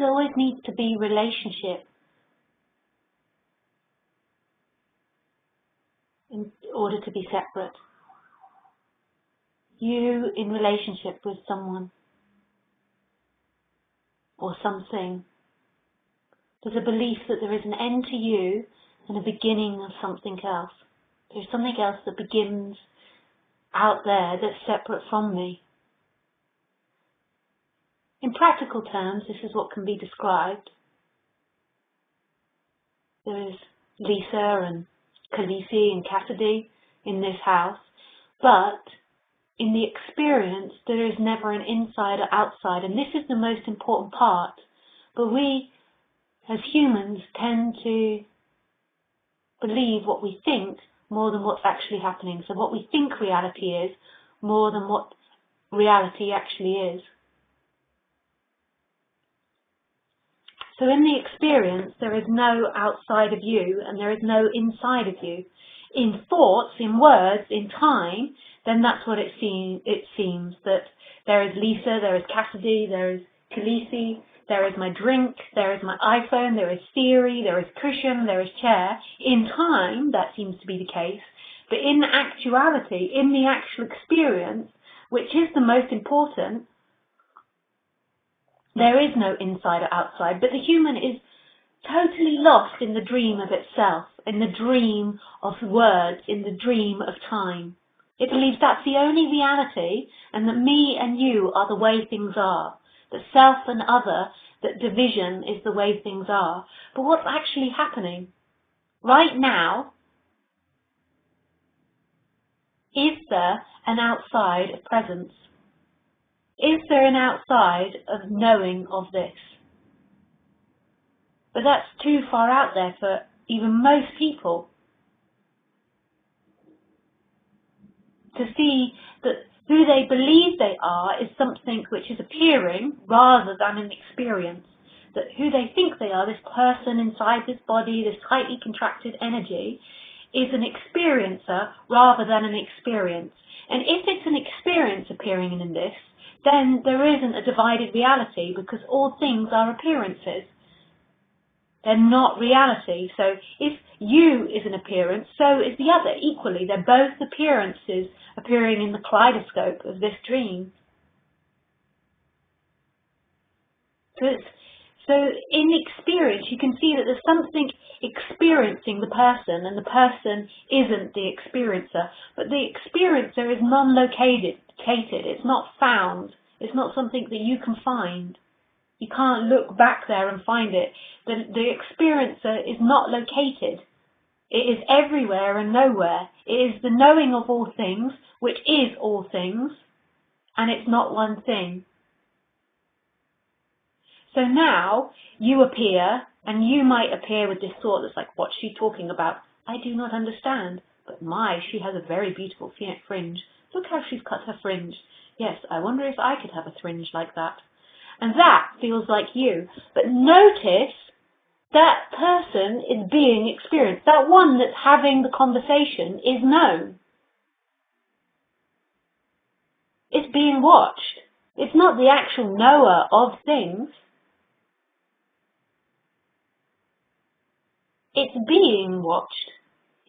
there always needs to be relationship in order to be separate. You in relationship with someone or something. There's a belief that there is an end to you and a beginning of something else. There's something else that begins out there that's separate from me. In practical terms, this is what can be described. There is Lisa and Khaleesi and Cassidy in this house, but in the experience there is never an inside or outside, and this is the most important part. But we as humans tend to believe what we think more than what's actually happening. So what we think reality is more than what reality actually is. So in the experience, there is no outside of you and there is no inside of you. In thoughts, in words, in time, then that's what it seems that there is Lisa, there is Cassidy, there is Khaleesi, there is my drink, there is my iPhone, there is theory, there is cushion, there is chair. In time, that seems to be the case. But in actuality, in the actual experience, which is the most important, there is no inside or outside, but the human is totally lost in the dream of itself, in the dream of words, in the dream of time. It believes that's the only reality and that me and you are the way things are, that self and other, that division is the way things are. But what's actually happening right now, is there an outside of presence? Is there an outside of knowing of this? But that's too far out there for even most people to see that who they believe they are is something which is appearing rather than an experience. That who they think they are, this person inside this body, this tightly contracted energy, is an experiencer rather than an experience. And if it's an experience appearing in this, then there isn't a divided reality, because all things are appearances. They're not reality. So if you is an appearance, so is the other equally. They're both appearances appearing in the kaleidoscope of this dream. So in experience, you can see that there's something experiencing the person, and the person isn't the experiencer. But the experiencer is non-located. It's not found. It's not something that you can find. You can't look back there and find it. The experiencer is not located. It is everywhere and nowhere. It is the knowing of all things, which is all things, and it's not one thing. So now you appear, and you might appear with this thought that's like, what's she talking about? I do not understand. But my, she has a very beautiful fringe. Look how she's cut her fringe. Yes, I wonder if I could have a fringe like that. And that feels like you. But notice that person is being experienced. That one that's having the conversation is known. It's being watched. It's not the actual knower of things. It's being watched.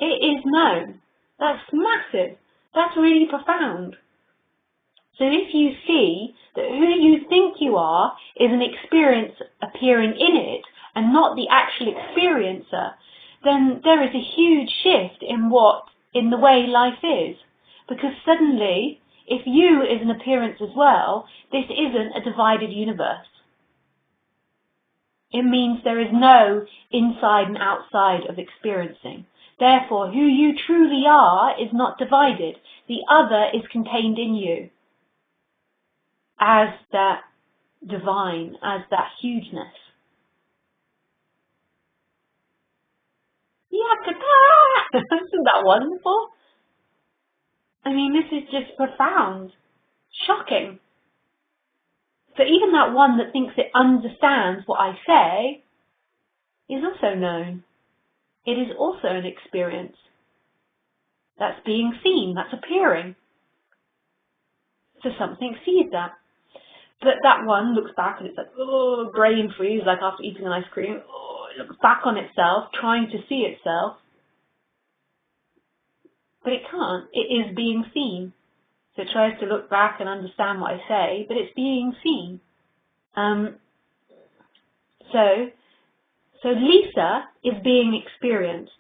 It is known. That's massive. That's really profound. So if you see that who you think you are is an experience appearing in it and not the actual experiencer, then there is a huge shift in the way life is. Because suddenly, if you is an appearance as well, this isn't a divided universe. It means there is no inside and outside of experiencing. Therefore, who you truly are is not divided. The other is contained in you as that divine, as that hugeness. Isn't that wonderful? I mean, this is just profound, shocking. So even that one that thinks it understands what I say is also known. It is also an experience. That's being seen, that's appearing. So something sees that. But that one looks back and it's like, oh, brain freeze, like after eating an ice cream. Oh, it looks back on itself, trying to see itself. But it can't. It is being seen. So it tries to look back and understand what I say, but it's being seen. So Lisa is being experienced.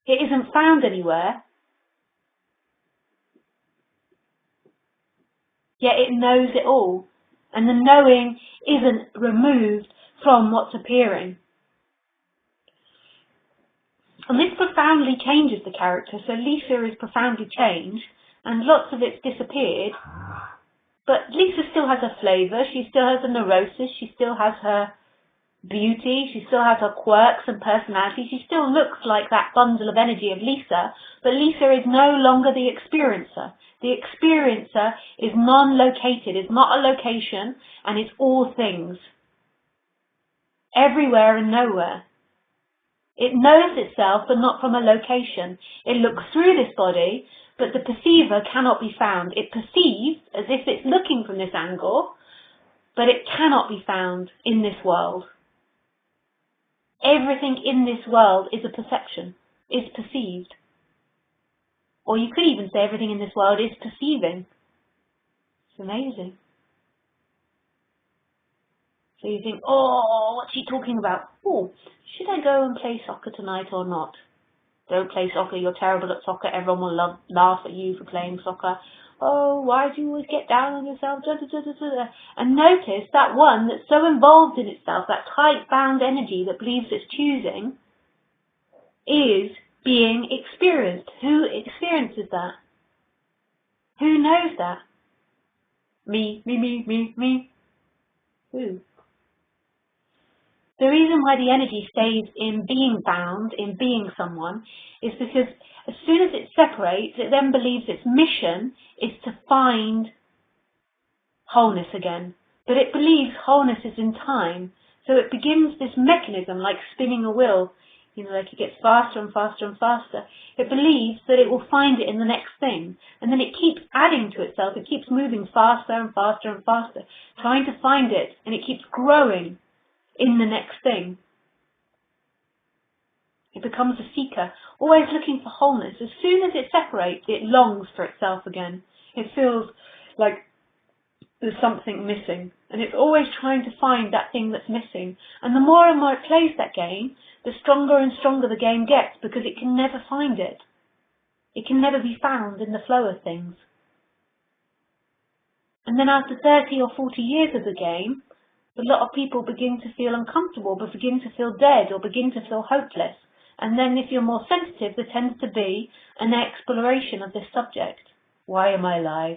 It isn't found anywhere, yet it knows it all. And the knowing isn't removed from what's appearing. And this profoundly changes the character. So Lisa is profoundly changed, and lots of it's disappeared. But Lisa still has her flavour, she still has a neurosis, she still has her beauty, she still has her quirks and personality, she still looks like that bundle of energy of Lisa, but Lisa is no longer the experiencer. The experiencer is non-located, is not a location, and it's all things. Everywhere and nowhere. It knows itself, but not from a location. It looks through this body, but the perceiver cannot be found. It perceives as if it's looking from this angle, but it cannot be found in this world. Everything in this world is a perception, is perceived. Or you could even say everything in this world is perceiving. It's amazing. So you think, oh, what's she talking about? Oh, should I go and play soccer tonight or not? Don't play soccer, you're terrible at soccer, everyone will laugh at you for playing soccer. Oh, why do you always get down on yourself? Da, da, da, da, da. And notice that one that's so involved in itself, that tight-bound energy that believes it's choosing, is being experienced. Who experiences that? Who knows that? Me, me, me, me, me. Who? The reason why the energy stays in being bound, in being someone, is because as soon as it separates, it then believes its mission is to find wholeness again. But it believes wholeness is in time. So it begins this mechanism like spinning a wheel, like it gets faster and faster and faster. It believes that it will find it in the next thing. And then it keeps adding to itself. It keeps moving faster and faster and faster, trying to find it. And it keeps growing in the next thing. It becomes a seeker, always looking for wholeness. As soon as it separates, it longs for itself again. It feels like there's something missing, and it's always trying to find that thing that's missing. And the more and more it plays that game, the stronger and stronger the game gets, because it can never find it. It can never be found in the flow of things. And then after 30 or 40 years of the game, a lot of people begin to feel uncomfortable, but begin to feel dead, or begin to feel hopeless. And then if you're more sensitive, there tends to be an exploration of this subject. Why am I alive?